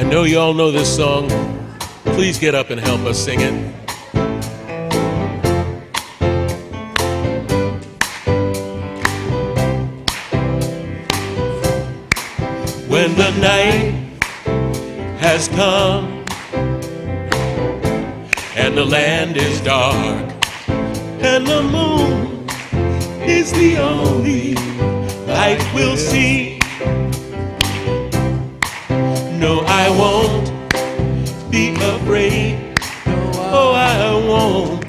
know you all know this song. Please get up and help us sing it. When the night has come and the land is dark and the moon is the only light we'll see, no, I won't be afraid. Oh, I won't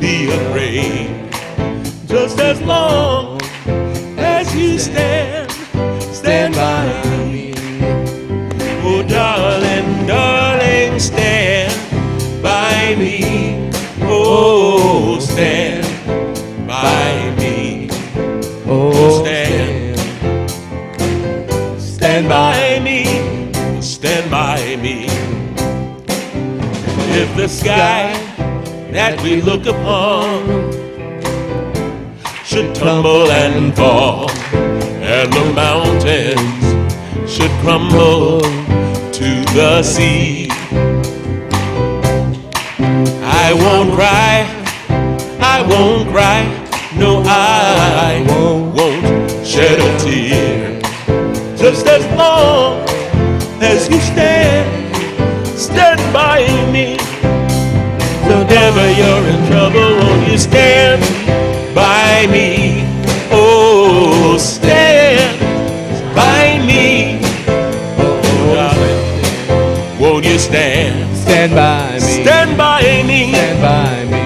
be afraid. Just as long as you stand by me. Oh, darling, darling, stand by me. Oh, stand by me. Oh, stand by me. Stand by me. If the sky that we look upon should tumble and fall, and the mountains should crumble to the sea, I won't cry, I won't cry, no, I won't shed a tear. Just as long as you stand by me. Whenever you're in trouble, won't you stand by me? Oh, stand by me. Oh, darling, won't you stand? Stand by me. Stand by me. Stand by me.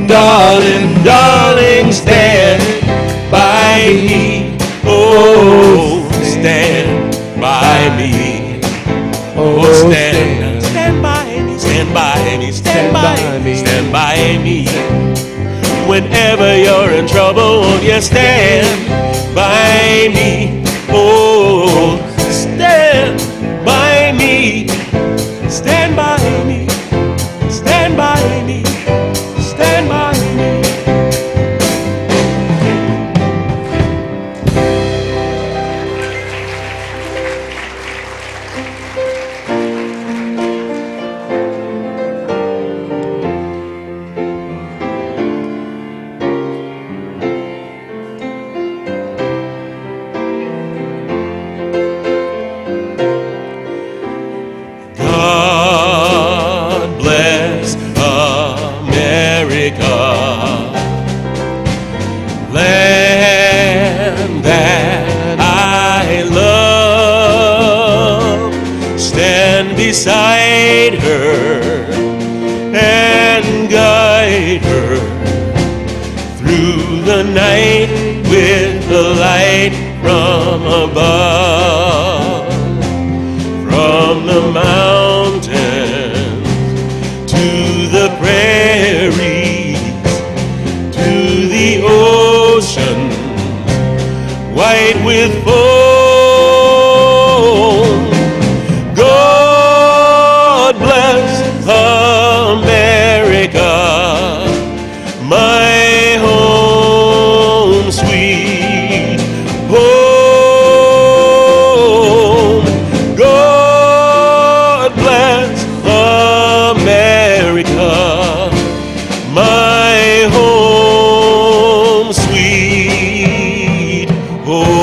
Darling, darling, stand by me. Oh, stand by me. Oh, stand by me. Stand by me. Stand by me. Stand by me. Whenever you're in trouble, won't you stand by me? Oh, stand by me. Stand by me. Stand by me. Stand by me. God bless America, land that I love. Stand beside her and guide her through the night with the light from above, from the mountains to the prairies, to the ocean, white with foam. God bless America, my home, sweet home. God bless America, my home, sweet home.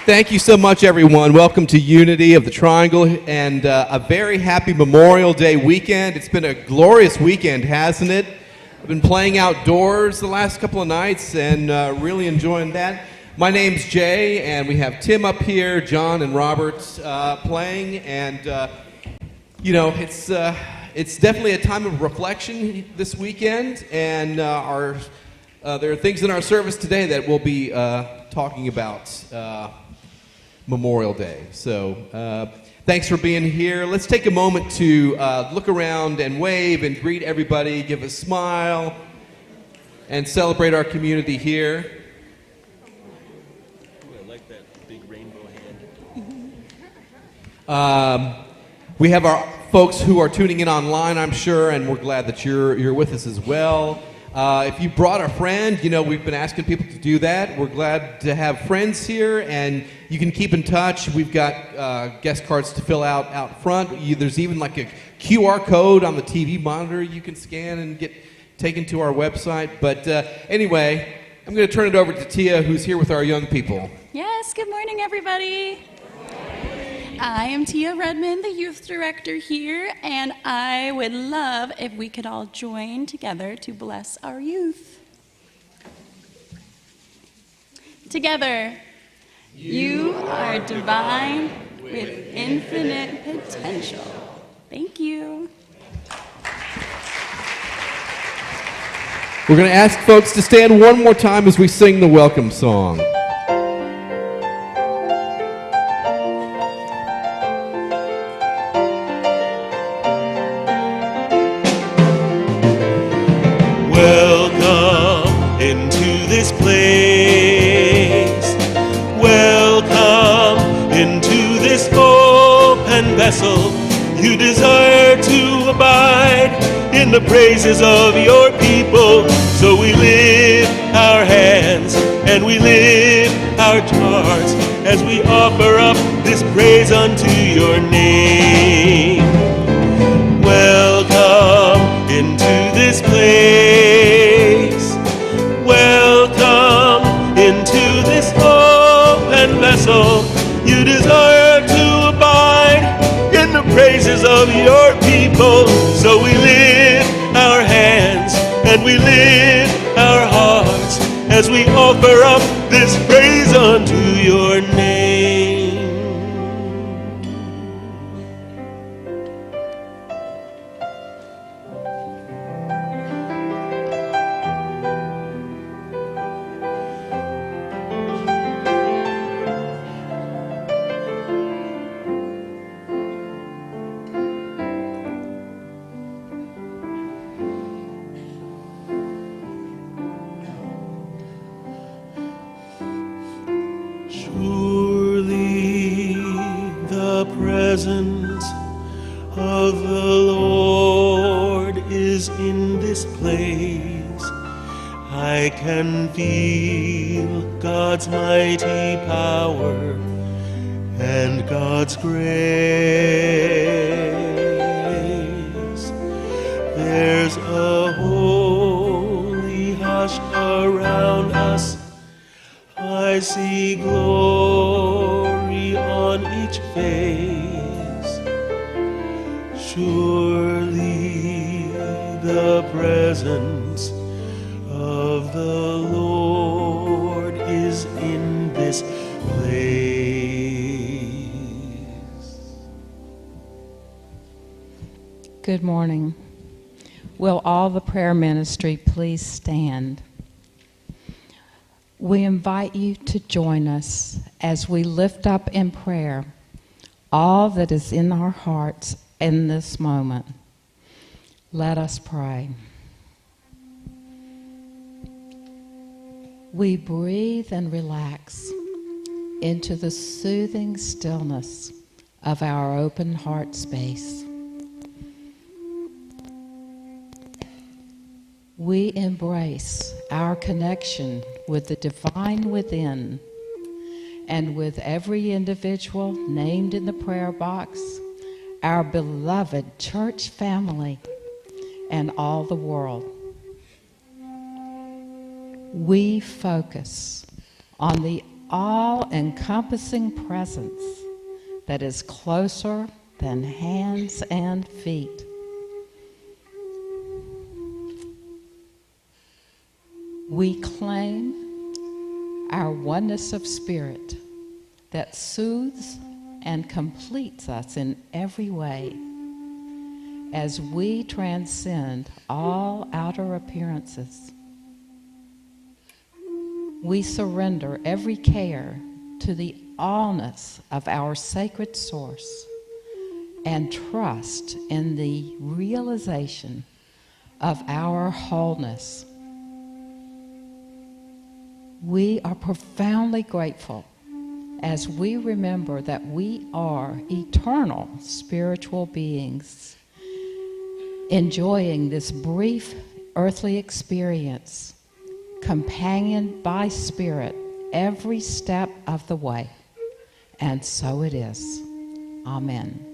Thank you so much, everyone. Welcome to Unity of the Triangle, and a very happy Memorial Day weekend. It's been a glorious weekend, hasn't it? I've been playing outdoors the last couple of nights and really enjoying that. My name's Jay, and we have Tim up here, John and Robert playing, and you know, it's definitely a time of reflection this weekend, and there are things in our service today that we'll be talking about Memorial Day. So thanks for being here. Let's take a moment to look around and wave and greet everybody, give a smile, and celebrate our community here. I like that big rainbow hand. We have our folks who are tuning in online, I'm sure, and we're glad that you're with us as well. If you brought a friend, you know, we've been asking people to do that. We're glad to have friends here, and you can keep in touch. We've got guest cards to fill out front. There's even like a QR code on the TV monitor you can scan and get taken to our website. But anyway, I'm going to turn it over to Tia, who's here with our young people. Yes, good morning, everybody. I am Tia Redmond, the youth director here, and I would love if we could all join together to bless our youth. Together, you are divine with infinite potential. Thank you. We're going to ask folks to stand one more time as we sing the welcome song. Welcome into this place. Welcome into this open vessel. You desire to abide in the praises of your people. So we lift our hands and we lift our hearts as we offer up this praise unto your name. Welcome into this place. Welcome into this open vessel. You desire to abide in the praises of your people. So we lift our hands and we lift our hearts as we offer up this praise unto your name. Surely the presence of the Lord is in this place. I can feel God's mighty power and God's grace. There's a holy hush around us. I see glory on each face. Surely the presence of the Lord is in this place. Good morning. Will all the prayer ministry please stand? We invite you to join us as we lift up in prayer all that is in our hearts in this moment. Let us pray. We breathe and relax into the soothing stillness of our open heart space. We embrace our connection with the divine within, and with every individual named in the prayer box, our beloved church family, and all the world. We focus on the all-encompassing presence that is closer than hands and feet. We claim our oneness of spirit that soothes and completes us in every way, as we transcend all outer appearances. We surrender every care to the allness of our sacred source and trust in the realization of our wholeness. We are profoundly grateful as we remember that we are eternal spiritual beings enjoying this brief earthly experience, companioned by Spirit every step of the way. And so it is. Amen.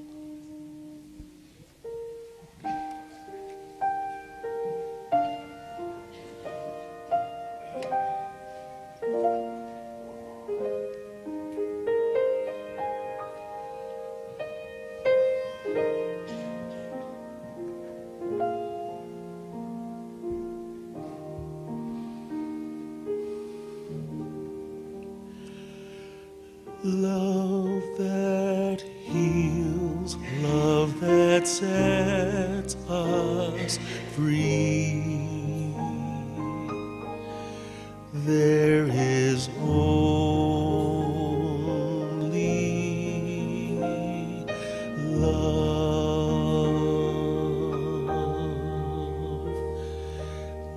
Love that heals, love that sets us free. There is only love.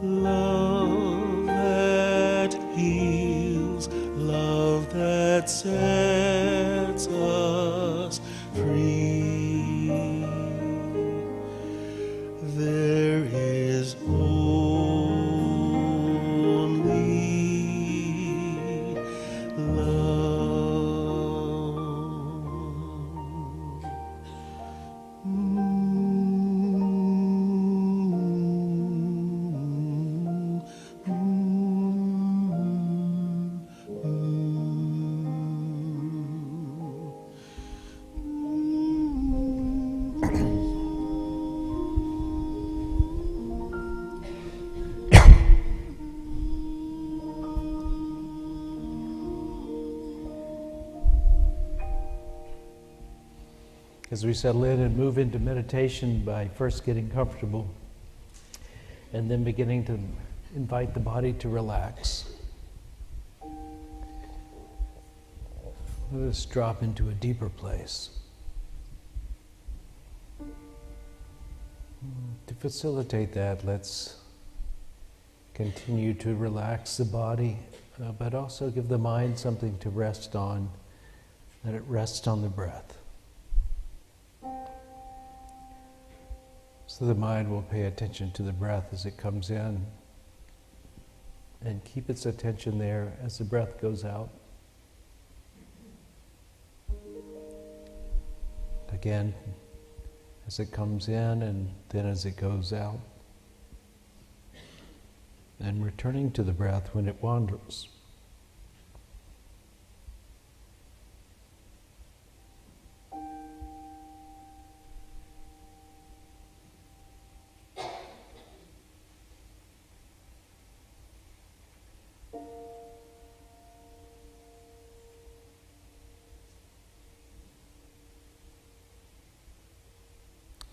Love that heals, love that sets us free. There is only love. As we settle in and move into meditation by first getting comfortable and then beginning to invite the body to relax. Let us drop into a deeper place. To facilitate that, let's continue to relax the body, but also give the mind something to rest on, that it rests on the breath. So the mind will pay attention to the breath as it comes in and keep its attention there as the breath goes out. Again, as it comes in and then as it goes out. And returning to the breath when it wanders.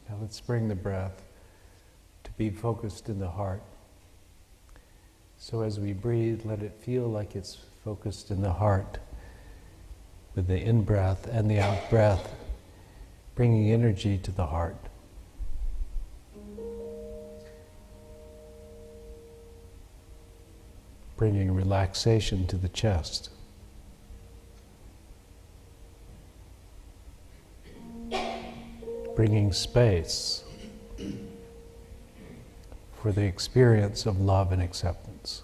Now let's bring the breath to be focused in the heart. So as we breathe, let it feel like it's focused in the heart, with the in-breath and the out-breath bringing energy to the heart. Bringing relaxation to the chest. Bringing space for the experience of love and acceptance.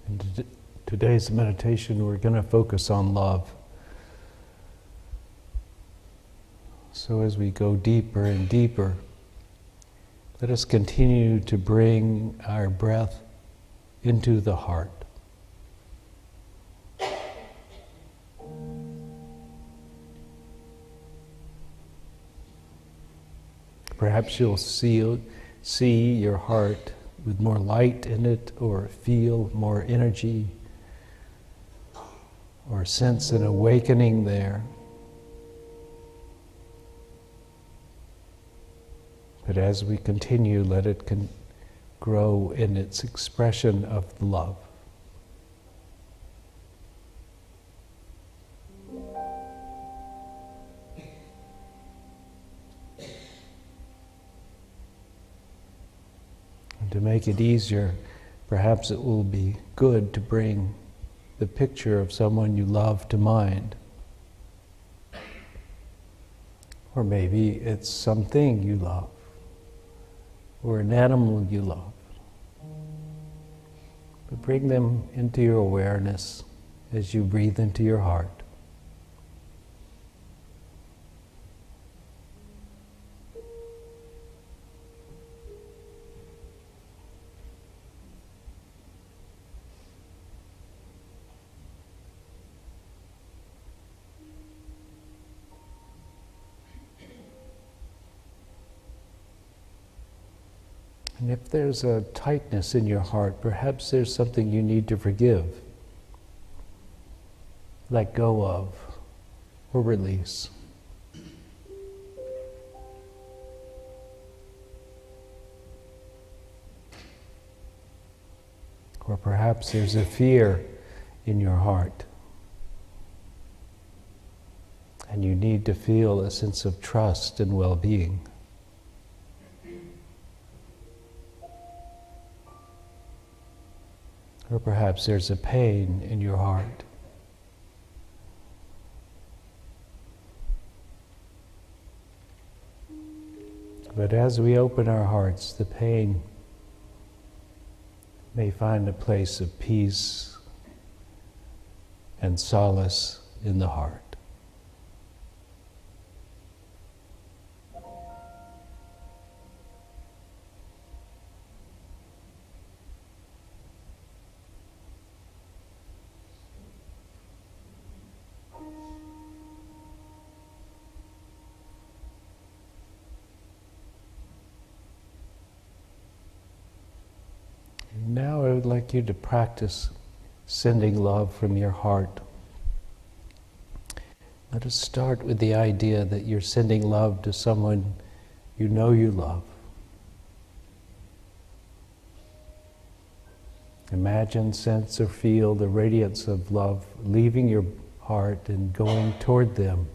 In today's meditation, we're going to focus on love. So as we go deeper and deeper, let us continue to bring our breath into the heart. perhaps you'll see your heart with more light in it, or feel more energy, or sense an awakening there. But as we continue, let it grow in its expression of love. And to make it easier, perhaps it will be good to bring the picture of someone you love to mind. Or maybe it's something you love, or an animal you love. But bring them into your awareness as you breathe into your heart. And if there's a tightness in your heart, perhaps there's something you need to forgive, let go of, or release. Or perhaps there's a fear in your heart, and you need to feel a sense of trust and well-being. Or perhaps there's a pain in your heart. But as we open our hearts, the pain may find a place of peace and solace in the heart. Now I would like you to practice sending love from your heart. Let us start with the idea that you're sending love to someone you know you love. Imagine, sense, or feel the radiance of love leaving your heart and going toward them.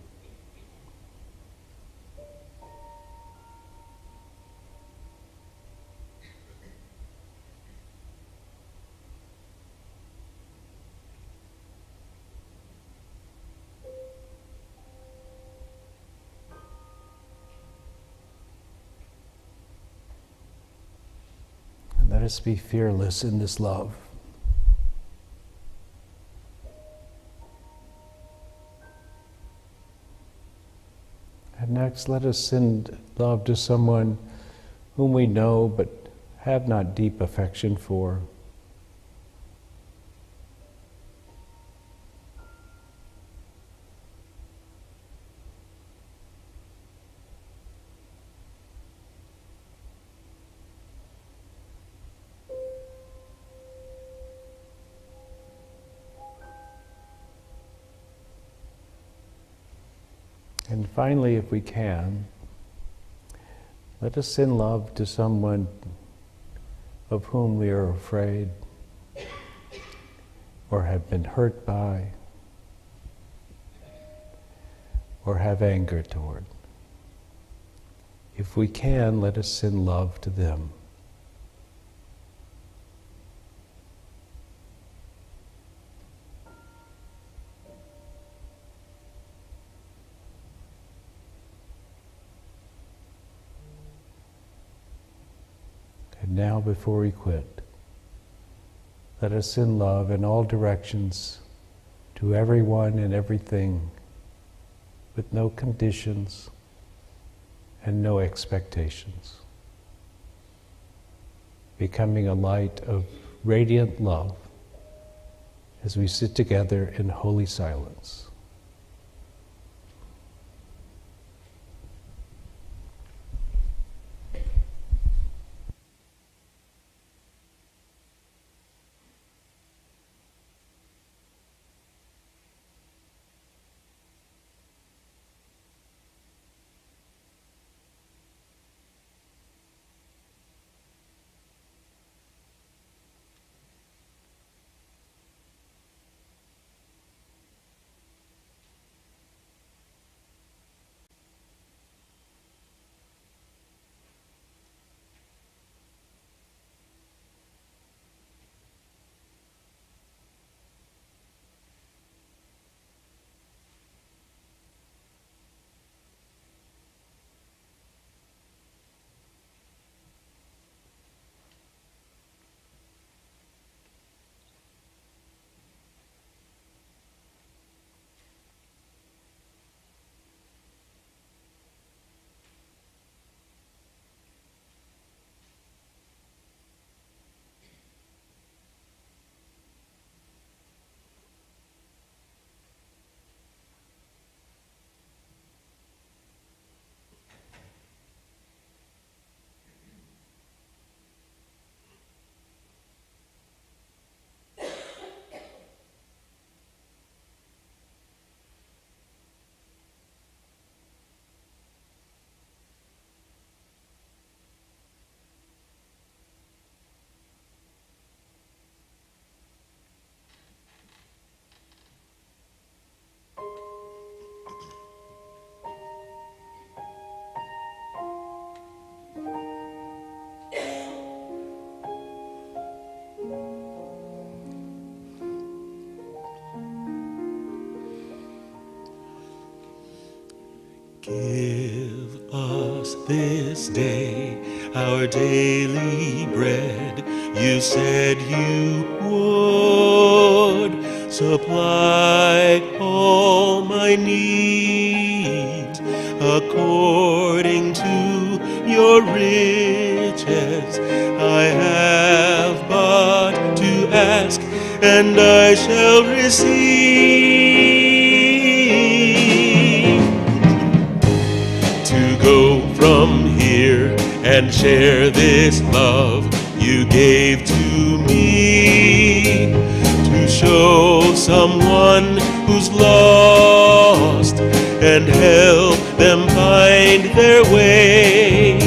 Let us be fearless in this love. And next, let us send love to someone whom we know but have not deep affection for. And finally, if we can, let us send love to someone of whom we are afraid or have been hurt by or have anger toward. If we can, let us send love to them. Now, before we quit, let us send love in all directions to everyone and everything, with no conditions and no expectations, becoming a light of radiant love as we sit together in holy silence. Give us this day our daily bread. You said you would supply all my needs according to your riches. I have but to ask, and I shall receive. To go from here and share this love you gave to me, to show someone who's lost and help them find their way,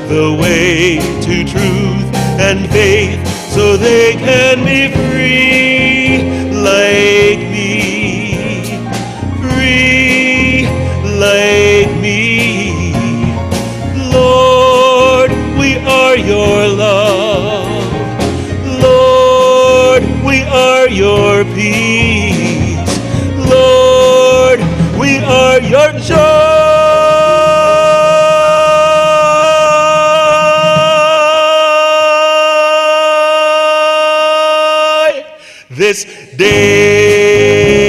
the way to truth and faith, so they can be free like me, free like me. Lord, we are your love. Lord, we are your peace. Lord, we are your joy. This day.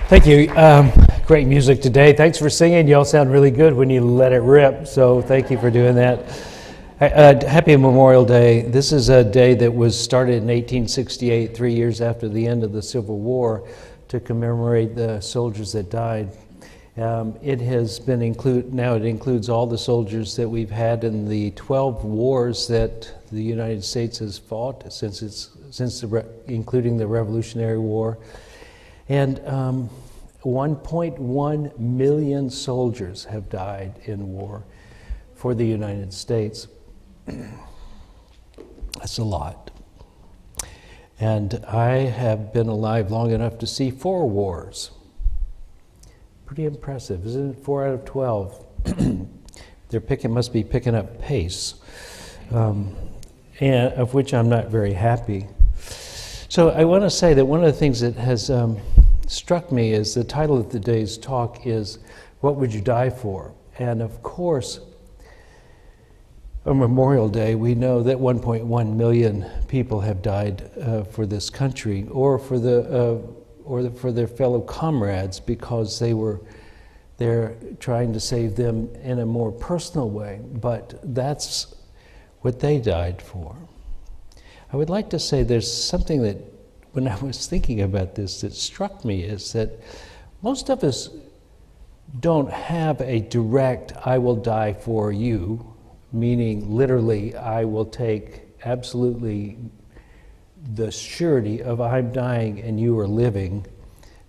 Thank you. Great music today. Thanks for singing. You all sound really good when you let it rip, so thank you for doing that. Happy Memorial Day. This is a day that was started in 1868, 3 years after the end of the Civil War, to commemorate the soldiers that died. It has been now it includes all the soldiers that we've had in the 12 wars that the United States has fought including the Revolutionary War. And 1.1 million soldiers have died in war for the United States. That's a lot. And I have been alive long enough to see 4 wars. Pretty impressive, isn't it? 4 out of 12. Must be picking up pace, and of which I'm not very happy. So I want to say that one of the things that has struck me is the title of today's talk is, "What Would You Die For?" And of course, on Memorial Day, we know that 1.1 million people have died for this country, or for their fellow comrades, because they're trying to save them in a more personal way. But that's what they died for. I would like to say there's something that, when I was thinking about this, that struck me, is that most of us don't have a direct "I will die for you," meaning literally I will take absolutely the surety of I'm dying and you are living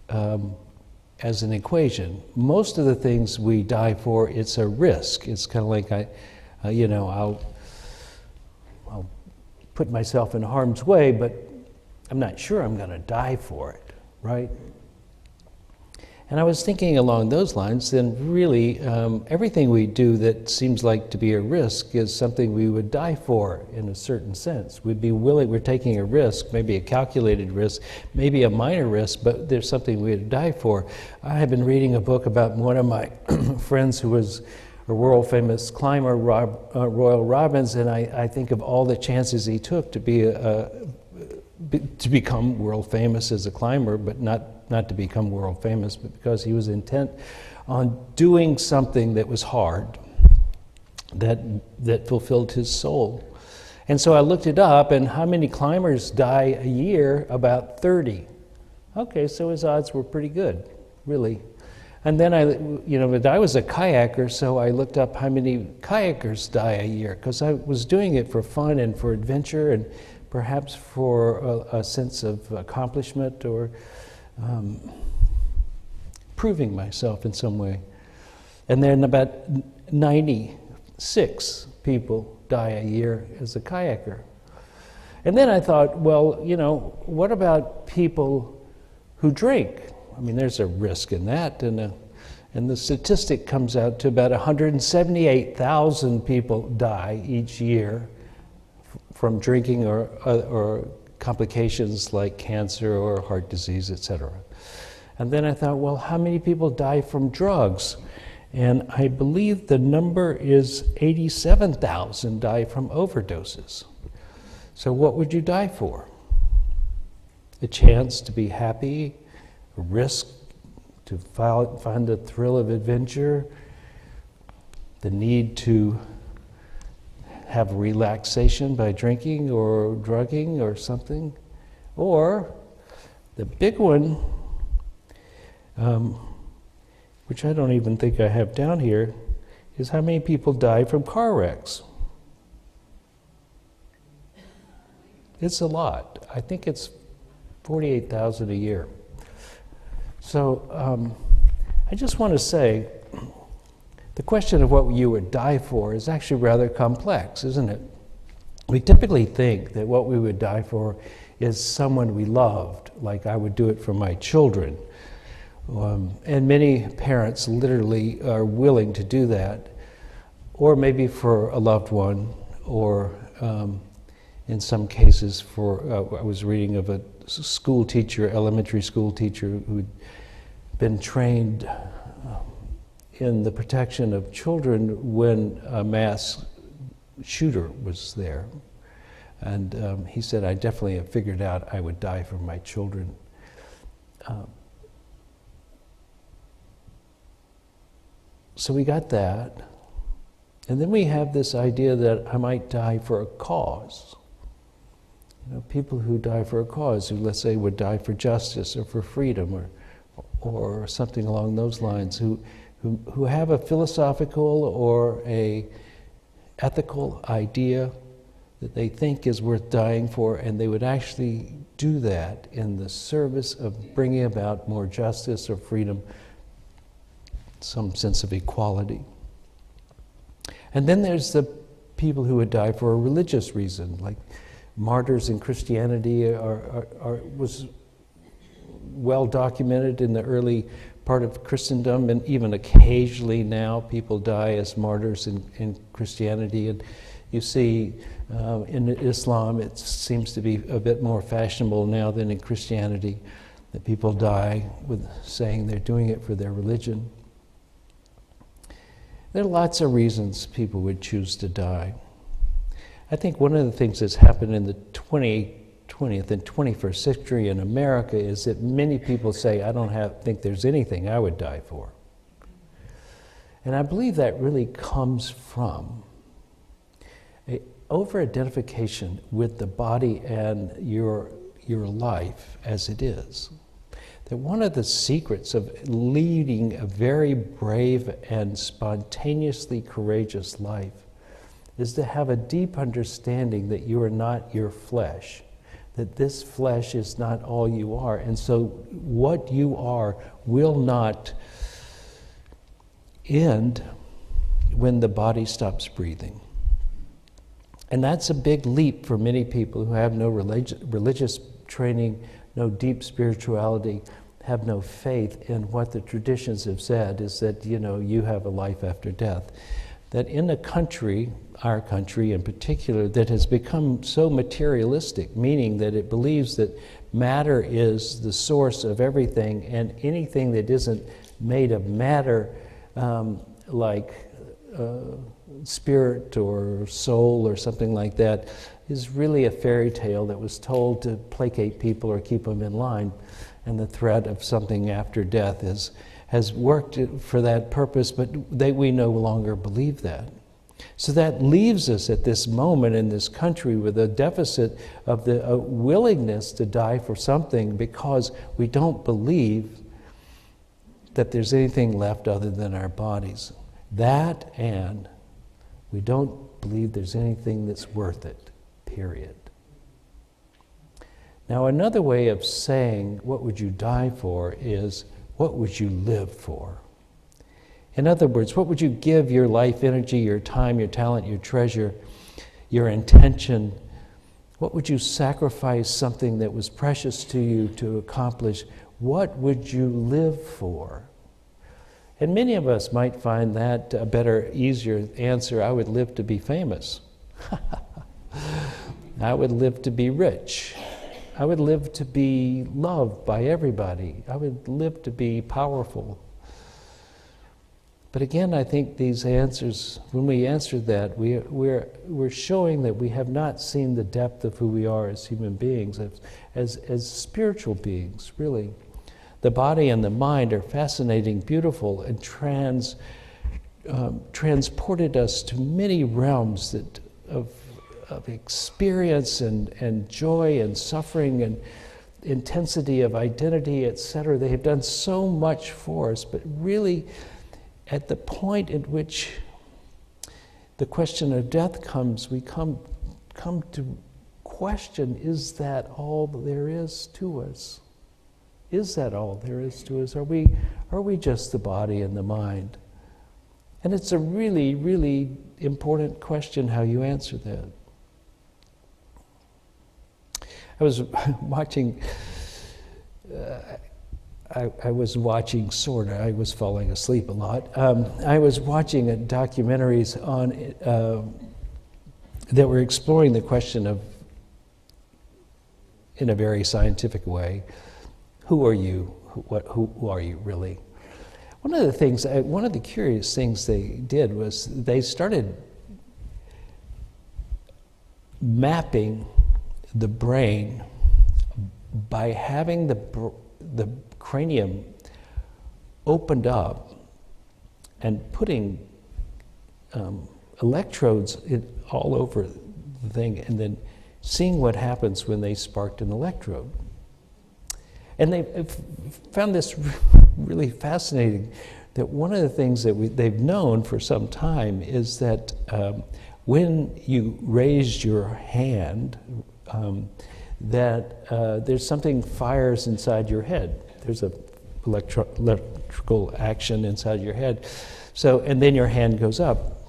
as an equation. Most of the things we die for, it's a risk. It's kind of like I'll put myself in harm's way, but I'm not sure I'm going to die for it, right? And I was thinking along those lines, then really everything we do that seems like to be a risk is something we would die for in a certain sense. We'd be willing, we're taking a risk, maybe a calculated risk, maybe a minor risk, but there's something we would die for. I have been reading a book about one of my friends who was a world famous climber, Royal Robbins, and I think of all the chances he took to become world famous as a climber, but not to become world famous, but because he was intent on doing something that was hard, that fulfilled his soul. And so I looked it up, and how many climbers die a year? About 30. Okay, so his odds were pretty good, really. And then but I was a kayaker, so I looked up how many kayakers die a year, because I was doing it for fun and for adventure, and perhaps for a sense of accomplishment, or proving myself in some way. And then about 96 people die a year as a kayaker. And then I thought, well, what about people who drink? I mean, there's a risk in that, and And the statistic comes out to about 178,000 people die each year from drinking or complications like cancer or heart disease, etc. And then I thought, well, how many people die from drugs? And I believe the number is 87,000 die from overdoses. So what would you die for? A chance to be happy, a risk to find the thrill of adventure, the need to have relaxation by drinking or drugging or something, or the big one, which I don't even think I have down here, is how many people die from car wrecks. It's a lot. I think it's 48,000 a year. So I just want to say, the question of what you would die for is actually rather complex, isn't it? We typically think that what we would die for is someone we loved, like I would do it for my children. And many parents literally are willing to do that, or maybe for a loved one, or in some cases for, I was reading of a school teacher, elementary school teacher, who'd been trained in the protection of children when a mass shooter was there. And he said, I definitely have figured out I would die for my children. So we got that. And then we have this idea that I might die for a cause. You know, people who die for a cause, who let's say would die for justice or for freedom or something along those lines, who have a philosophical or a ethical idea that they think is worth dying for, and they would actually do that in the service of bringing about more justice or freedom, some sense of equality. And then there's the people who would die for a religious reason, like martyrs in Christianity was well documented in the early part of Christendom, and even occasionally now people die as martyrs in Christianity. And you see in Islam, it seems to be a bit more fashionable now than in Christianity, that people die with saying they're doing it for their religion. There are lots of reasons people would choose to die. I think one of the things that's happened in the 20th and 21st century in America is that many people say, I don't think there's anything I would die for. And I believe that really comes from an over-identification with the body and your life as it is. That one of the secrets of leading a very brave and spontaneously courageous life is to have a deep understanding that you are not your flesh, that this flesh is not all you are, and so what you are will not end when the body stops breathing. And that's a big leap for many people who have no religious training, no deep spirituality, have no faith in what the traditions have said, is that, you know, you have a life after death. That in a country, our country in particular, that has become so materialistic, meaning that it believes that matter is the source of everything, and anything that isn't made of matter, like spirit or soul or something like that, is really a fairy tale that was told to placate people or keep them in line. And the threat of something after death has worked for that purpose, but we no longer believe that. So that leaves us at this moment in this country with a deficit of the willingness to die for something, because we don't believe that there's anything left other than our bodies. That, and we don't believe there's anything that's worth it, period. Now, another way of saying what would you die for is what would you live for? In other words, what would you give your life energy, your time, your talent, your treasure, your intention? What would you sacrifice something that was precious to you to accomplish? What would you live for? And many of us might find that a better, easier answer. I would live to be famous. I would live to be rich. I would live to be loved by everybody. I would live to be powerful. But again, I think these answers, when we answer that, we're showing that we have not seen the depth of who we are as human beings, as spiritual beings, really. The body and the mind are fascinating, beautiful, and transported us to many realms of experience and joy and suffering and intensity of identity, etc. They have done so much for us, but really, at the point at which the question of death comes, we come to question, is that all there is to us? Is that all there is to us? Are we just the body and the mind? And it's a really, really important question how you answer that. I was watching, I was falling asleep a lot. I was watching documentaries on that were exploring the question of, in a very scientific way, who are you? Who are you really? One of the curious things they did was they started mapping the brain by having the cranium opened up and putting electrodes all over the thing, and then seeing what happens when they sparked an electrode. And they found this really fascinating, that one of the things that they've known for some time is that when you raised your hand, there's something fires inside your head. There's a electrical action inside your head. So, and then your hand goes up.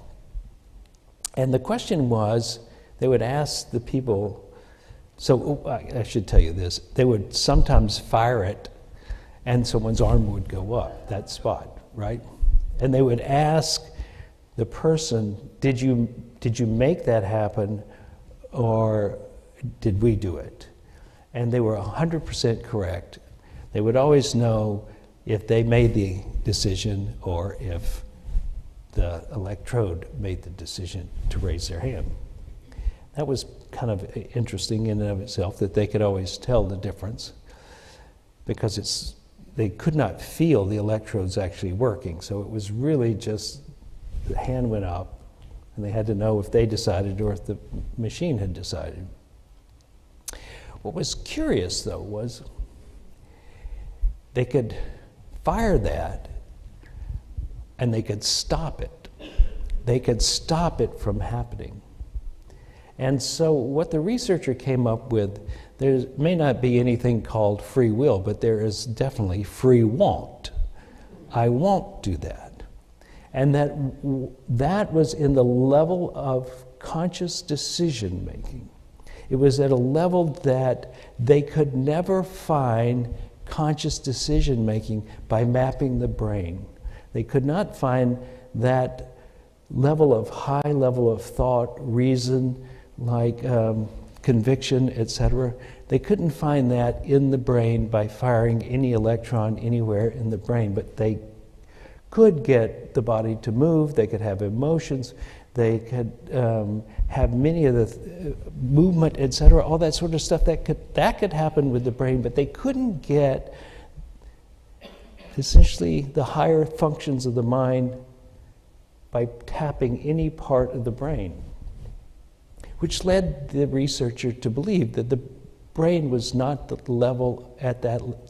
And the question was, they would ask the people, so I should tell you this, they would sometimes fire it and someone's arm would go up, that spot, right? And they would ask the person, did you make that happen, or did we do it? And they were 100% correct. They would always know if they made the decision or if the electrode made the decision to raise their hand. That was kind of interesting in and of itself, that they could always tell the difference, because they could not feel the electrodes actually working. So it was really just the hand went up, and they had to know if they decided or if the machine had decided. What was curious, though, was they could fire that and they could stop it. They could stop it from happening. And so what the researcher came up with, there may not be anything called free will, but there is definitely free want. I won't do that. And that was in the level of conscious decision making. It was at a level that they could never find conscious decision making by mapping the brain. They could not find that high level of thought, reason, like conviction, etc. They couldn't find that in the brain by firing any electron anywhere in the brain, but they could get the body to move, they could have emotions, they could have many of the movement, etc., all that sort of stuff that could happen with the brain, but they couldn't get essentially the higher functions of the mind by tapping any part of the brain, which led the researcher to believe that the brain was not the level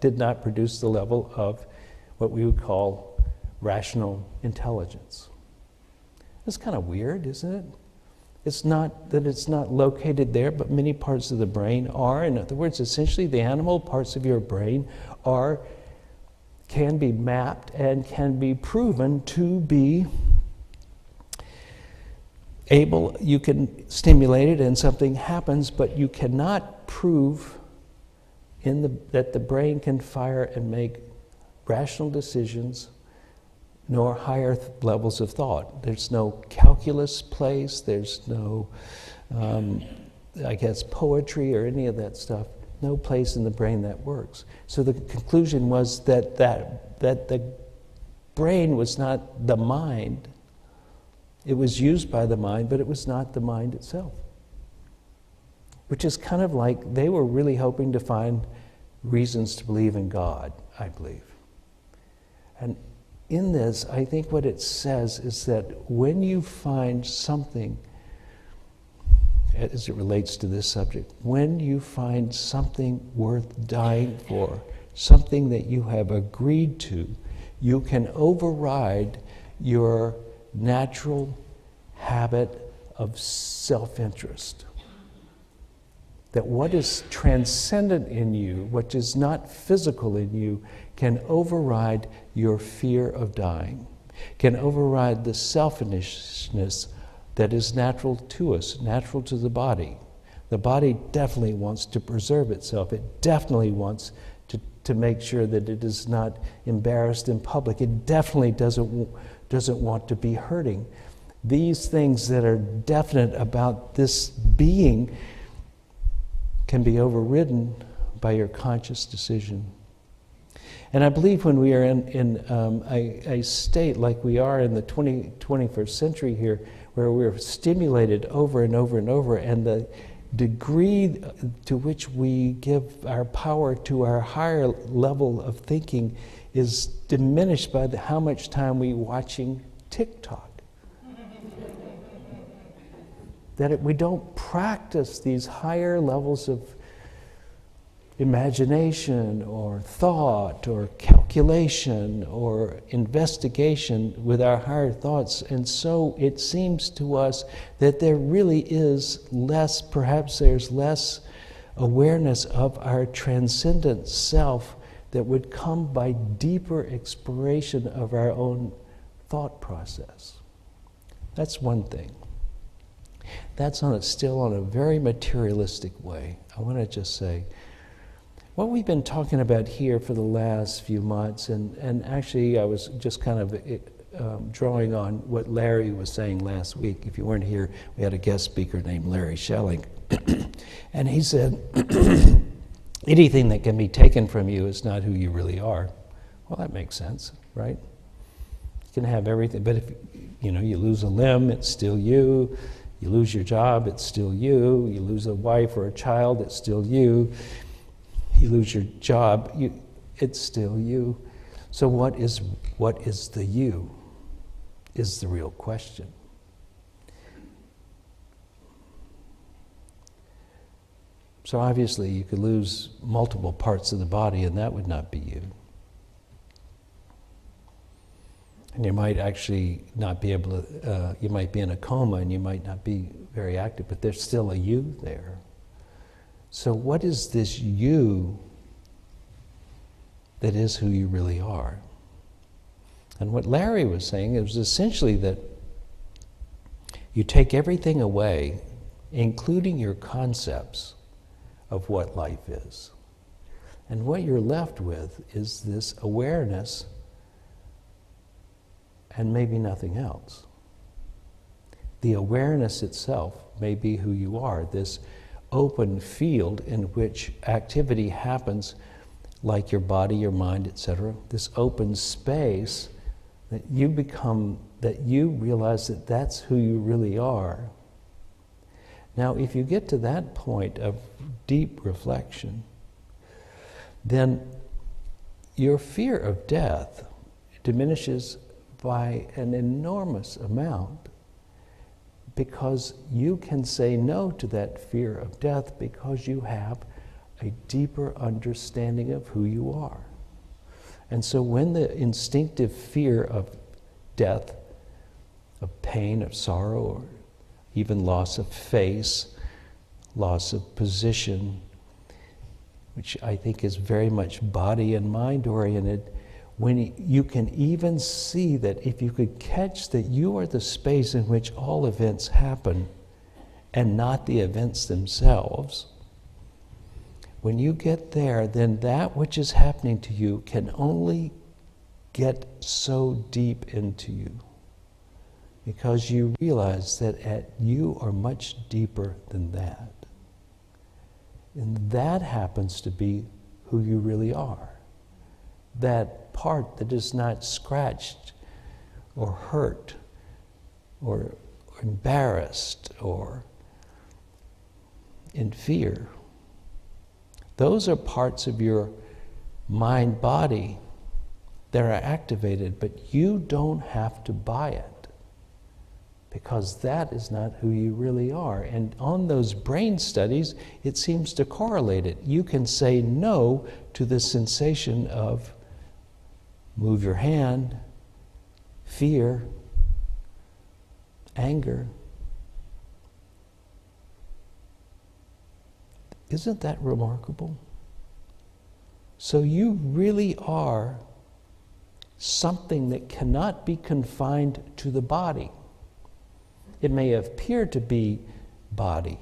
did not produce the level of what we would call rational intelligence. That's kind of weird, isn't it? It's not that it's not located there, but many parts of the brain are. In other words, essentially the animal parts of your brain can be mapped and can be proven to be able, you can stimulate it and something happens, but you cannot prove that the brain can fire and make rational decisions nor higher levels of thought. There's no calculus place, there's no, poetry or any of that stuff. No place in the brain that works. So the conclusion was that the brain was not the mind. It was used by the mind, but it was not the mind itself. Which is kind of like they were really hoping to find reasons to believe in God, I believe. And in this, I think what it says is that when you find something, as it relates to this subject, when you find something worth dying for, something that you have agreed to, you can override your natural habit of self-interest. That what is transcendent in you, what is not physical in you, can override your fear of dying, can override the selfishness that is natural to us, natural to the body. The body definitely wants to preserve itself. It definitely wants to make sure that it is not embarrassed in public. It definitely doesn't want to be hurting. These things that are definite about this being can be overridden by your conscious decision. And I believe when we are in a state like we are in the 21st century here, where we're stimulated over and over and over, and the degree to which we give our power to our higher level of thinking is diminished by how much time we watching TikTok. That we don't practice these higher levels of imagination or thought or calculation or investigation with our higher thoughts. And so it seems to us that there really is less, perhaps there's less awareness of our transcendent self that would come by deeper exploration of our own thought process. That's one thing. That's still on a very materialistic way. I want to just say, what we've been talking about here for the last few months, and actually I was just kind of drawing on what Larry was saying last week. If you weren't here, we had a guest speaker named Larry Schelling. And he said, anything that can be taken from you is not who you really are. Well, that makes sense, right? You can have everything, but if you lose a limb, it's still you. You lose your job, it's still you. You lose a wife or a child, it's still you. You lose your job, it's still you. So what is the you is the real question. So obviously you could lose multiple parts of the body and that would not be you. And you might actually not be able to, you might be in a coma and you might not be very active, but there's still a you there. So what is this you that is who you really are? And what Larry was saying was essentially that you take everything away, including your concepts of what life is. And what you're left with is this awareness and maybe nothing else. The awareness itself may be who you are, this open field in which activity happens, like your body, your mind, etc. This open space that you become, that you realize that that's who you really are. Now, if you get to that point of deep reflection, then your fear of death diminishes by an enormous amount, because you can say no to that fear of death because you have a deeper understanding of who you are. And so when the instinctive fear of death, of pain, of sorrow, or even loss of face, loss of position, which I think is very much body and mind oriented, when you can even see that if you could catch that you are the space in which all events happen and not the events themselves, when you get there, then that which is happening to you can only get so deep into you, because you realize that you are much deeper than that. And that happens to be who you really are. That part that is not scratched or hurt or embarrassed or in fear. Those are parts of your mind body that are activated, but you don't have to buy it, because that is not who you really are. And on those brain studies, it seems to correlate it. You can say no to the sensation of move your hand, fear, anger. Isn't that remarkable? So you really are something that cannot be confined to the body. It may appear to be body,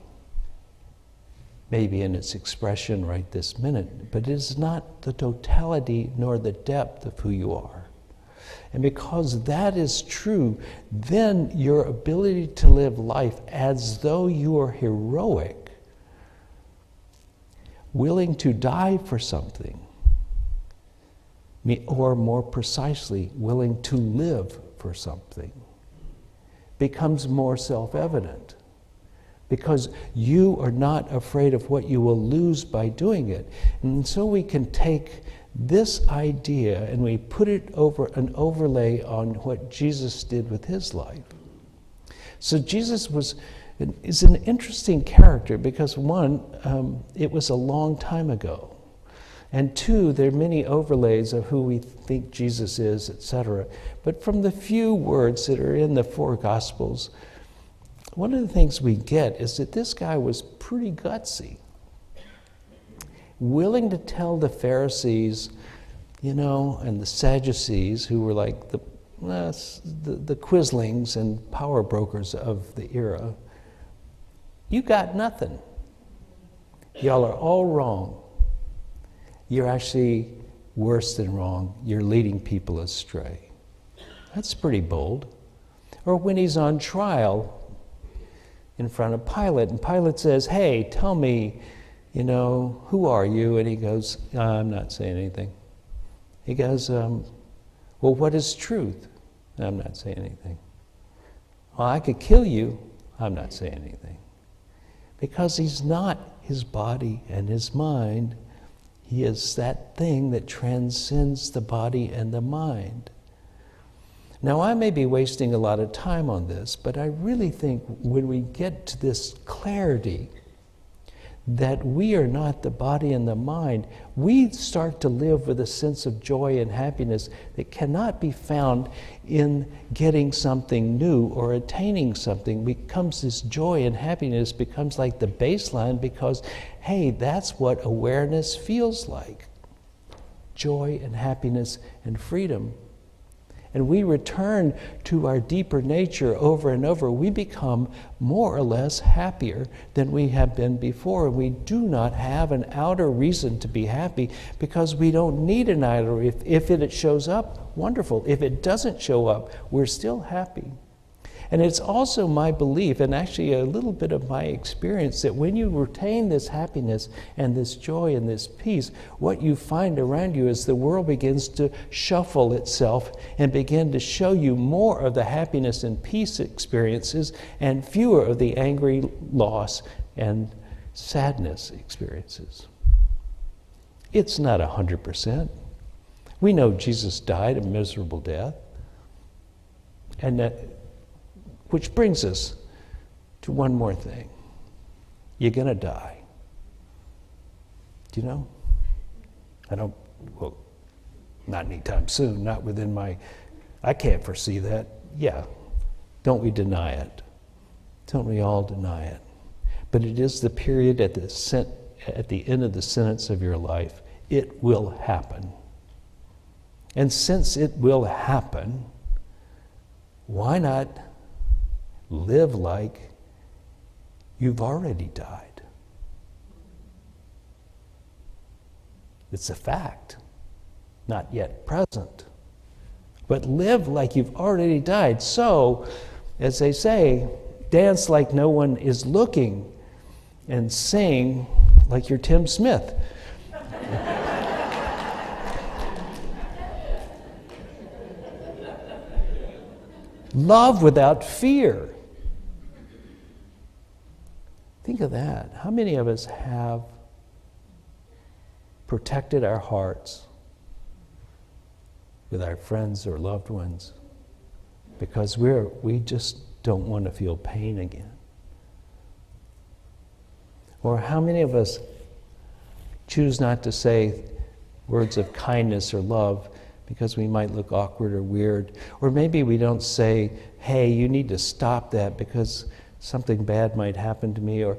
maybe in its expression right this minute, but it is not the totality nor the depth of who you are. And because that is true, then your ability to live life as though you are heroic, willing to die for something, or more precisely, willing to live for something, becomes more self-evident, because you are not afraid of what you will lose by doing it. And so we can take this idea and we put it over an overlay on what Jesus did with his life. So Jesus is an interesting character because one, it was a long time ago. And two, there are many overlays of who we think Jesus is, etc. But from the few words that are in the four Gospels, one of the things we get is that this guy was pretty gutsy, willing to tell the Pharisees, and the Sadducees, who were like the quislings and power brokers of the era, you got nothing. Y'all are all wrong. You're actually worse than wrong. You're leading people astray. That's pretty bold. Or when he's on trial in front of Pilate, and Pilate says, hey, tell me, who are you? And he goes, I'm not saying anything. He goes, well, what is truth? I'm not saying anything. Well, I could kill you. I'm not saying anything. Because he's not his body and his mind. He is that thing that transcends the body and the mind. Now, I may be wasting a lot of time on this, but I really think when we get to this clarity that we are not the body and the mind, we start to live with a sense of joy and happiness that cannot be found in getting something new or attaining something. Becomes this joy and happiness becomes like the baseline because, hey, that's what awareness feels like. Joy and happiness and freedom. And we return to our deeper nature over and over. We become more or less happier than we have been before. We do not have an outer reason to be happy because we don't need an outer. If it shows up, wonderful. If it doesn't show up, we're still happy. And it's also my belief, and actually a little bit of my experience, that when you retain this happiness and this joy and this peace, what you find around you is the world begins to shuffle itself and begin to show you more of the happiness and peace experiences and fewer of the angry, loss, and sadness experiences. It's not 100%. We know Jesus died a miserable death, and which brings us to one more thing. You're going to die. Do you know? Not anytime soon, not within I can't foresee that. Yeah, don't we deny it? Don't we all deny it? But it is the period at the end of the sentence of your life. It will happen. And since it will happen, why not live like you've already died? It's a fact, not yet present, but live like you've already died. So, as they say, dance like no one is looking and sing like you're Tim Smith. Love without fear. Think of that. How many of us have protected our hearts with our friends or loved ones because we just don't want to feel pain again? Or how many of us choose not to say words of kindness or love because we might look awkward or weird? Or maybe we don't say, hey, you need to stop that because something bad might happen to me. Or,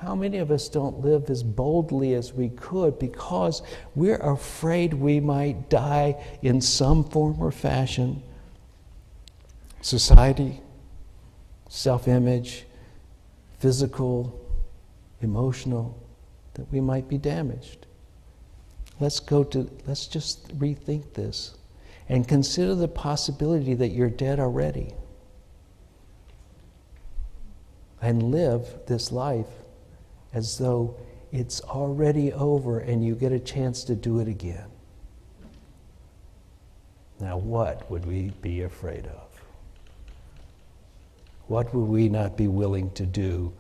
how many of us don't live as boldly as we could because we're afraid we might die in some form or fashion? Society, self-image, physical, emotional, that we might be damaged. Let's just rethink this and consider the possibility that you're dead already. And live this life as though it's already over and you get a chance to do it again. Now, what would we be afraid of? What would we not be willing to do?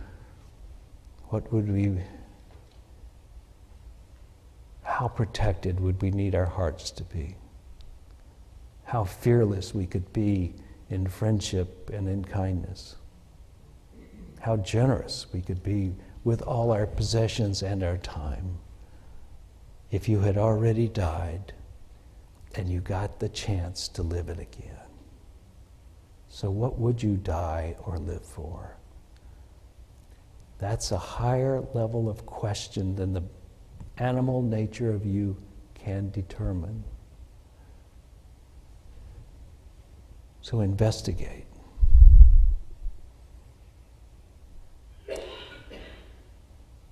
How protected would we need our hearts to be? How fearless we could be in friendship and in kindness. How generous we could be with all our possessions and our time if you had already died and you got the chance to live it again. So what would you die or live for? That's a higher level of question than the animal nature of you can determine. So investigate.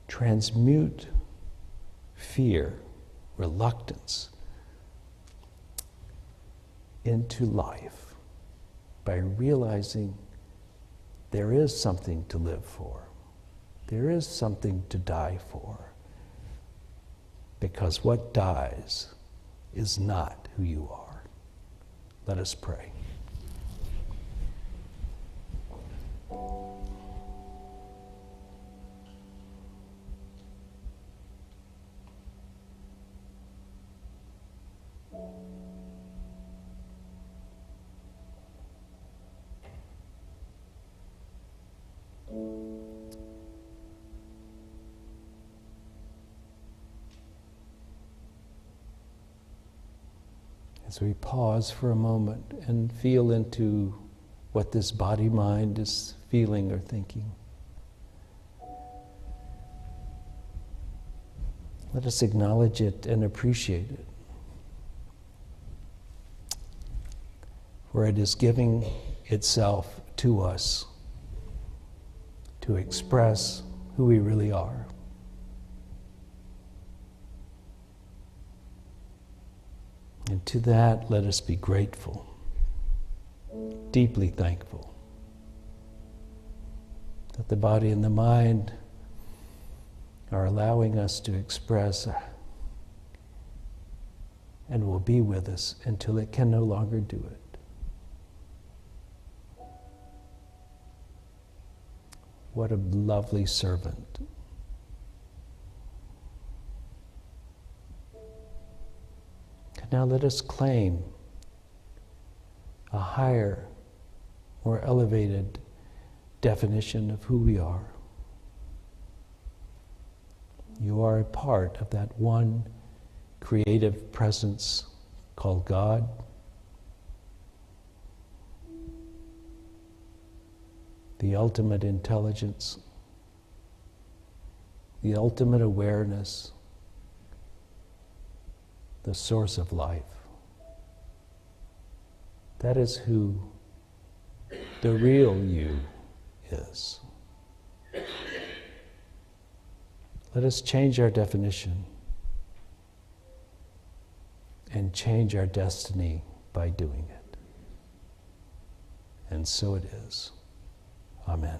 Transmute fear, reluctance into life by realizing there is something to live for. There is something to die for. Because what dies is not who you are. Let us pray. As we pause for a moment and feel into what this body-mind is feeling or thinking, let us acknowledge it and appreciate it. For it is giving itself to us to express who we really are. And to that, let us be grateful, deeply thankful, that the body and the mind are allowing us to express and will be with us until it can no longer do it. What a lovely servant. Now let us claim a higher, more elevated definition of who we are. You are a part of that one creative presence called God. The ultimate intelligence, the ultimate awareness, the source of life. That is who the real you is. Let us change our definition and change our destiny by doing it. And so it is. Amen.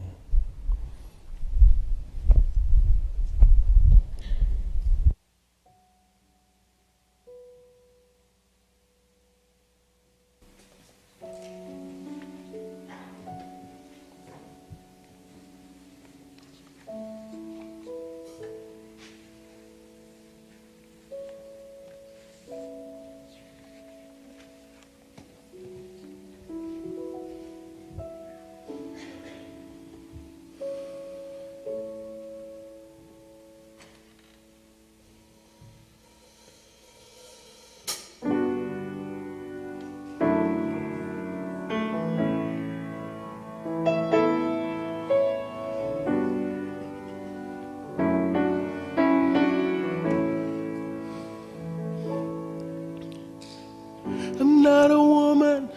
I'm not a woman,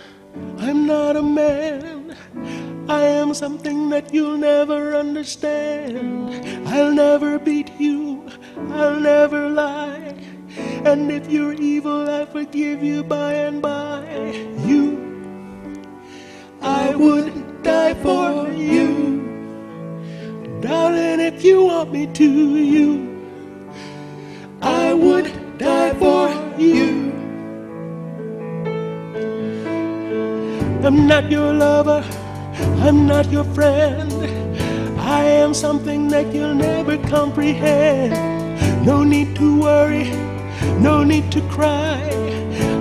I'm not a man. I am something that you'll never understand. I'll never beat you, I'll never lie. And if you're evil, I forgive you by and by. You, I would die for you. Darling, if you want me to, you, I would die for you. I'm not your lover, I'm not your friend. I am something that you'll never comprehend. No need to worry, no need to cry.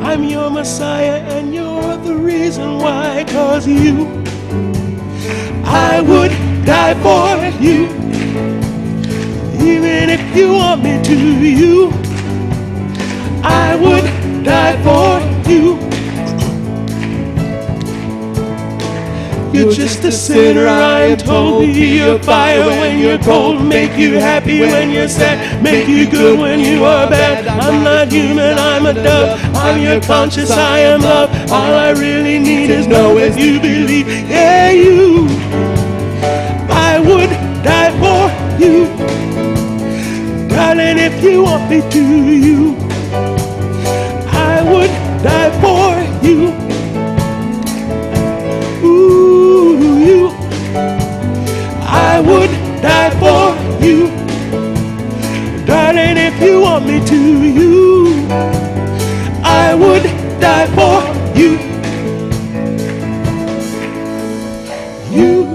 I'm your Messiah and you're the reason why. 'Cause you, I would die for you. Even if you want me to, you, I would die for you. You're just a sinner, I am told. Be your fire when you're cold. Make you happy when you're sad. Make you good when you are bad. I'm not human, I'm a dove. I'm your conscience, I am love. All I really need is know if you believe. Yeah, you, I would die for you. Darling, if you want me to, you, I would die for you. I would die for you. Darling, if you want me to, you, I would die for you. You,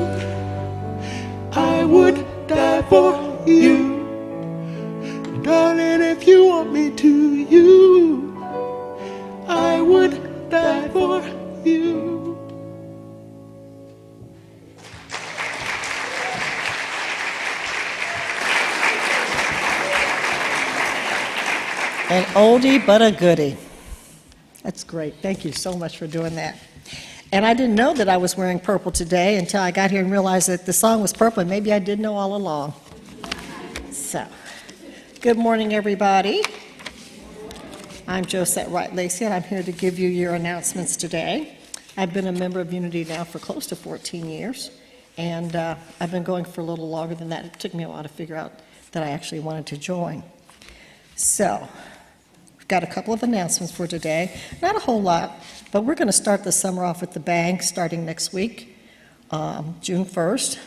I would die for you. Darling, if you want me to, you, I would die for you. An oldie but a goodie. That's great. Thank you so much for doing that. And I didn't know that I was wearing purple today until I got here and realized that the song was purple, and maybe I did know all along. So, good morning, everybody. I'm Josette Wright-Lacey, and I'm here to give you your announcements today. I've been a member of Unity now for close to 14 years, and I've been going for a little longer than that. It took me a while to figure out that I actually wanted to join. So, we've got a couple of announcements for today. Not a whole lot, but we're going to start the summer off with the bang starting next week, June 1st.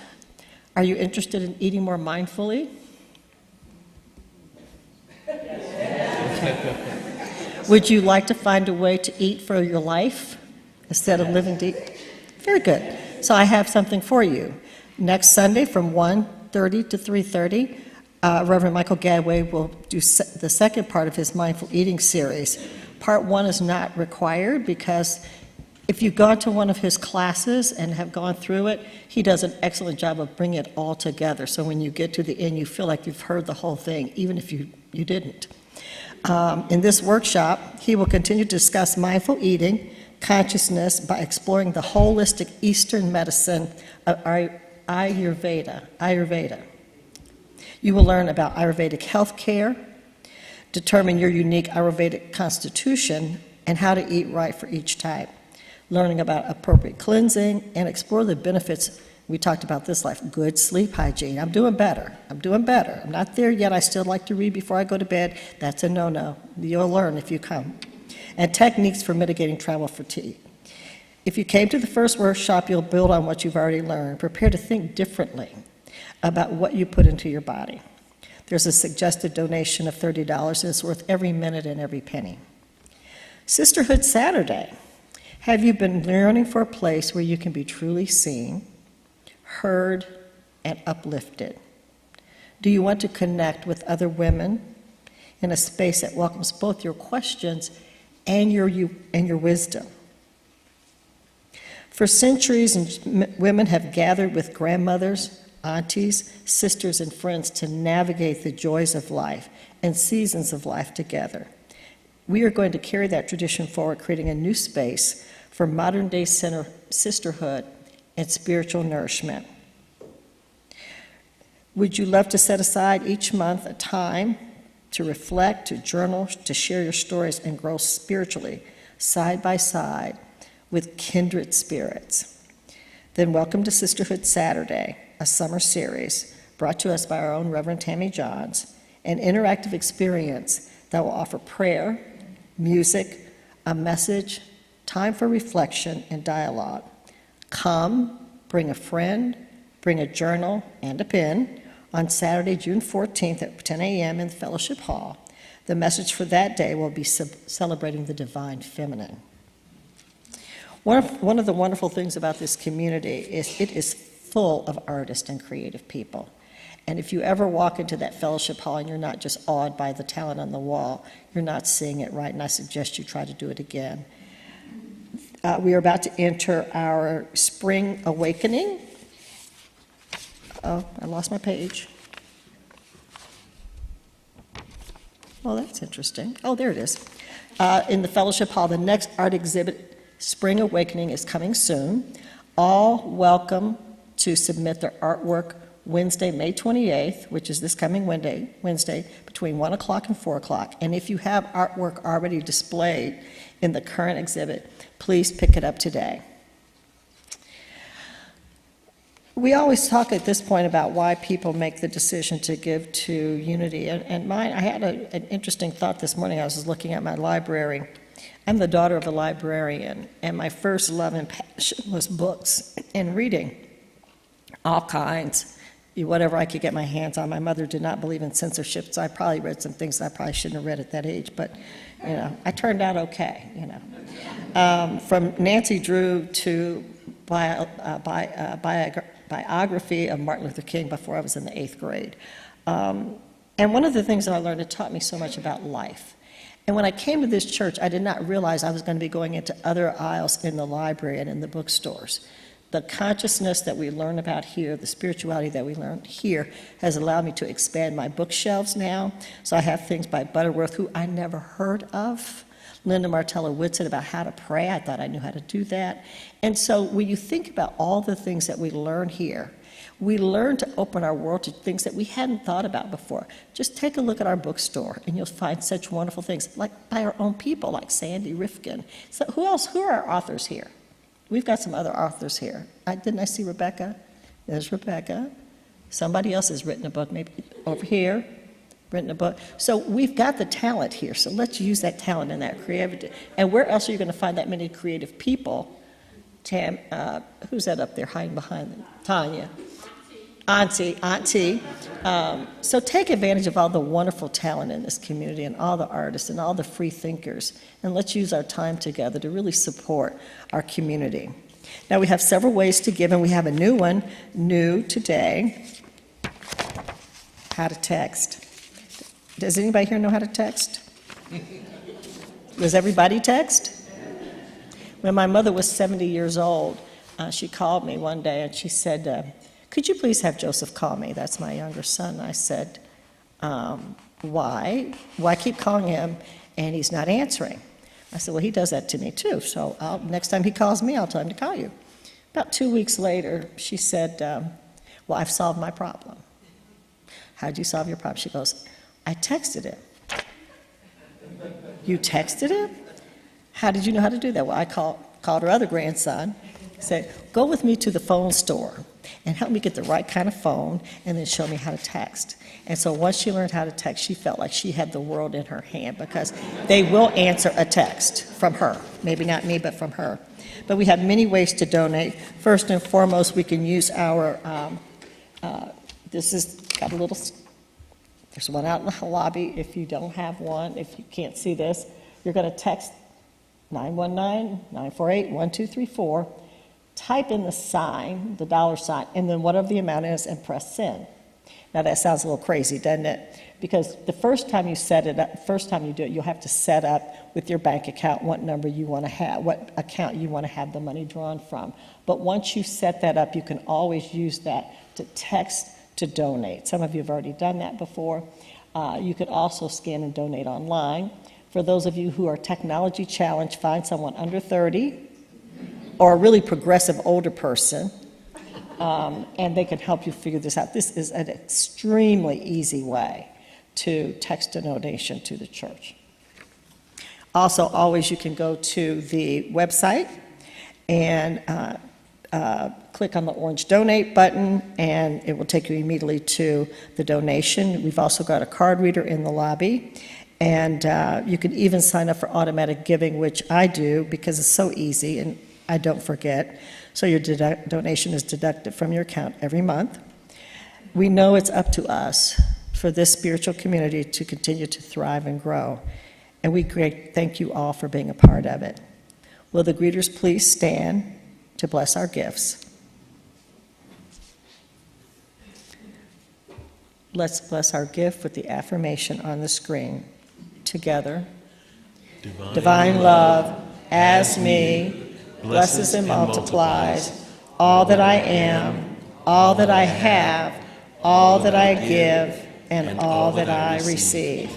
Are you interested in eating more mindfully? Okay. Would you like to find a way to eat for your life instead of living to eat? Very good. So I have something for you. Next Sunday from 1:30 to 3:30, Reverend Michael Gadway will do the second part of his mindful eating series. Part 1 is not required because if you've gone to one of his classes and have gone through it, he does an excellent job of bringing it all together. So when you get to the end, you feel like you've heard the whole thing, even if you didn't. In this workshop, he will continue to discuss mindful eating, consciousness by exploring the holistic Eastern medicine of Ayurveda. You will learn about Ayurvedic health care, determine your unique Ayurvedic constitution, and how to eat right for each type. Learning about appropriate cleansing and explore the benefits. We talked about this life, good sleep hygiene. I'm doing better. I'm not there yet. I still like to read before I go to bed. That's a no-no. You'll learn if you come. and techniques for mitigating travel fatigue. If you came to the first workshop, you'll build on what you've already learned. Prepare to think differently about what you put into your body. There's a suggested donation of $30, and it's worth every minute and every penny. Sisterhood Saturday. Have you been yearning for a place where you can be truly seen, heard, and uplifted? Do you want to connect with other women in a space that welcomes both your questions and your wisdom? For centuries, women have gathered with grandmothers, aunties, sisters, and friends to navigate the joys of life and seasons of life together. We are going to carry that tradition forward, creating a new space for modern-day sisterhood and spiritual nourishment. Would you love to set aside each month a time to reflect, to journal, to share your stories, and grow spiritually, side by side, with kindred spirits? Then welcome to Sisterhood Saturday, a summer series brought to us by our own Reverend Tammy Johns, an interactive experience that will offer prayer, music, a message, time for reflection and dialogue. Come, bring a friend, bring a journal and a pen on Saturday, June 14th at 10 a.m. in the Fellowship Hall. The message for that day will be celebrating the divine feminine. One of the wonderful things about this community is it is full of artists and creative people. And if you ever walk into that fellowship hall and you're not just awed by the talent on the wall, you're not seeing it right, and I suggest you try to do it again. We are about to enter our spring awakening. Oh, I lost my page. Oh, that's interesting. Oh, there it is. In the fellowship hall, the next art exhibit, Spring Awakening, is coming soon. All welcome to submit their artwork Wednesday, May 28th, which is this coming Wednesday, between 1 o'clock and 4 o'clock. And if you have artwork already displayed in the current exhibit, please pick it up today. We always talk at this point about why people make the decision to give to Unity. And I had an interesting thought this morning. I was looking at my library. I'm the daughter of a librarian, and my first love and passion was books and reading, all kinds, whatever I could get my hands on. My mother did not believe in censorship, so I probably read some things I probably shouldn't have read at that age, but I turned out okay. From Nancy Drew to biography of Martin Luther King before I was in the 8th grade. And one of the things that I learned, it taught me so much about life. And when I came to this church, I did not realize I was going to be going into other aisles in the library and in the bookstores. The consciousness that we learn about here, the spirituality that we learn here, has allowed me to expand my bookshelves now. So I have things by Butterworth, who I never heard of. Linda Martella Whitson, about how to pray. I thought I knew how to do that. And so when you think about all the things that we learn here, we learn to open our world to things that we hadn't thought about before. Just take a look at our bookstore, and you'll find such wonderful things, like by our own people, like Sandy Rifkin. So who else? Who are our authors here? We've got some other authors here. Didn't I see Rebecca? There's Rebecca. Somebody else has written a book, maybe over here, written a book. So we've got the talent here, so let's use that talent and that creativity. And where else are you going to find that many creative people? Who's that up there hiding behind them? Tanya. Auntie. So take advantage of all the wonderful talent in this community and all the artists and all the free thinkers, and let's use our time together to really support our community. Now we have several ways to give, and we have a new one, new today, how to text. Does anybody here know how to text? Does everybody text? When my mother was 70 years old, she called me one day and she said, could you please have Joseph call me? That's my younger son. I said, why? Why keep calling him and he's not answering? I said, well, he does that to me too, so next time he calls me, I'll tell him to call you. About 2 weeks later, she said, well, I've solved my problem. How'd you solve your problem? She goes, I texted him. You texted him? How did you know how to do that? Well, I called her other grandson, Said, go with me to the phone store and help me get the right kind of phone and then show me how to text. And so once she learned how to text, she felt like she had the world in her hand because they will answer a text from her. Maybe not me, but from her. But we have many ways to donate. First and foremost, we can use our, this has got a little, there's one out in the lobby. If you don't have one, if you can't see this, you're going to text 919-948-1234. Type in the sign, the dollar sign, and then whatever the amount is, and press send. Now that sounds a little crazy, doesn't it? Because the first time you set it up, first time you do it, you'll have to set up with your bank account what number you want to have, what account you want to have the money drawn from. But once you set that up, you can always use that to text to donate. Some of you have already done that before. You could also scan and donate online. For those of you who are technology challenged, find someone under 30 or a really progressive older person, and they can help you figure this out. This is an extremely easy way to text a donation to the church. Also, always you can go to the website and click on the orange donate button, and it will take you immediately to the donation. We've also got a card reader in the lobby, and you can even sign up for automatic giving, which I do because it's so easy and I don't forget. So your donation is deducted from your account every month. We know it's up to us for this spiritual community to continue to thrive and grow, and we thank you all for being a part of it. Will the greeters please stand to bless our gifts? Let's bless our gift with the affirmation on the screen. Together, divine love as me blesses and multiplies all that I am, all that I have, all that I give, and all that I receive.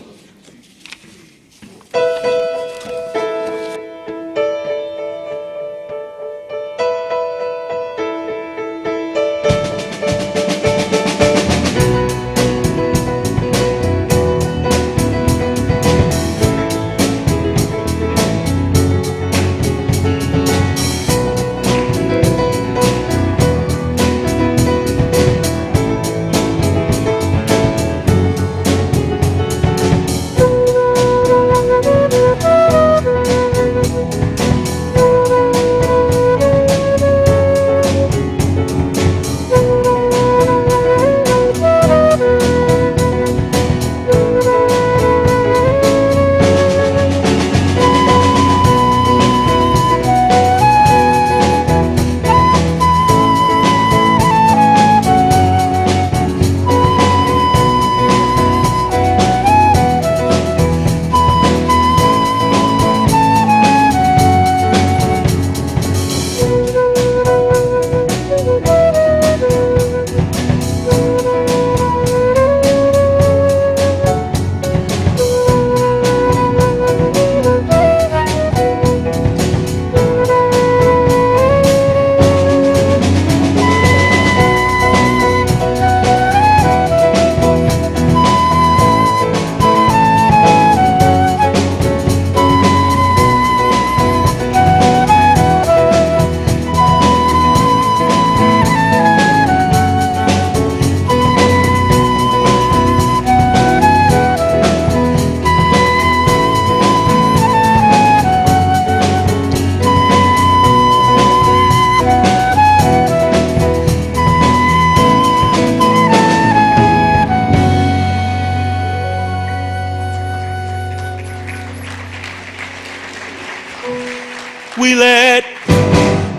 We let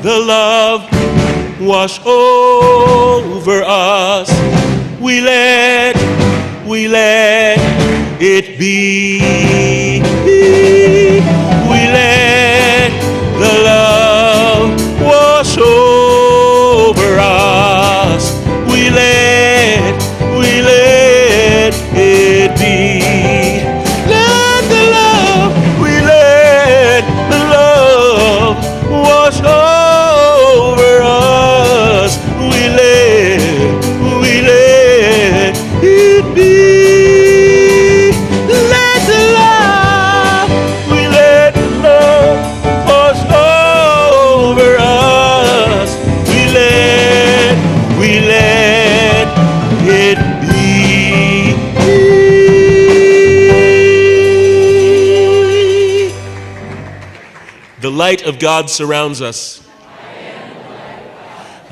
the love wash over us. We let it be. We let the love wash over us. We let it be. Let the love, we let the love wash over us. We let it be. Let the love, we light of God surrounds us.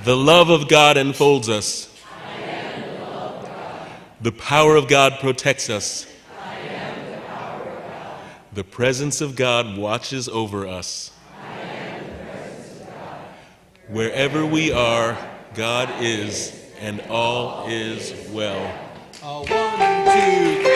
The love of God enfolds us. The power of God protects us. The presence of God watches over us. Wherever we are, God is, and all is well. 1, 2, 3.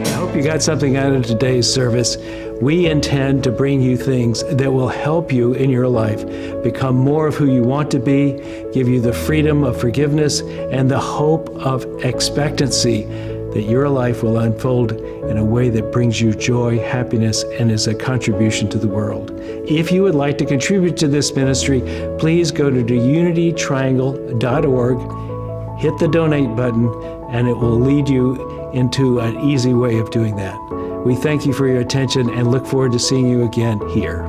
I hope you got something out of today's service. We intend to bring you things that will help you in your life become more of who you want to be, give you the freedom of forgiveness and the hope of expectancy that your life will unfold in a way that brings you joy, happiness, and is a contribution to the world. If you would like to contribute to this ministry, please go to unitytriangle.org, hit the donate button, and it will lead you into an easy way of doing that. We thank you for your attention and look forward to seeing you again here.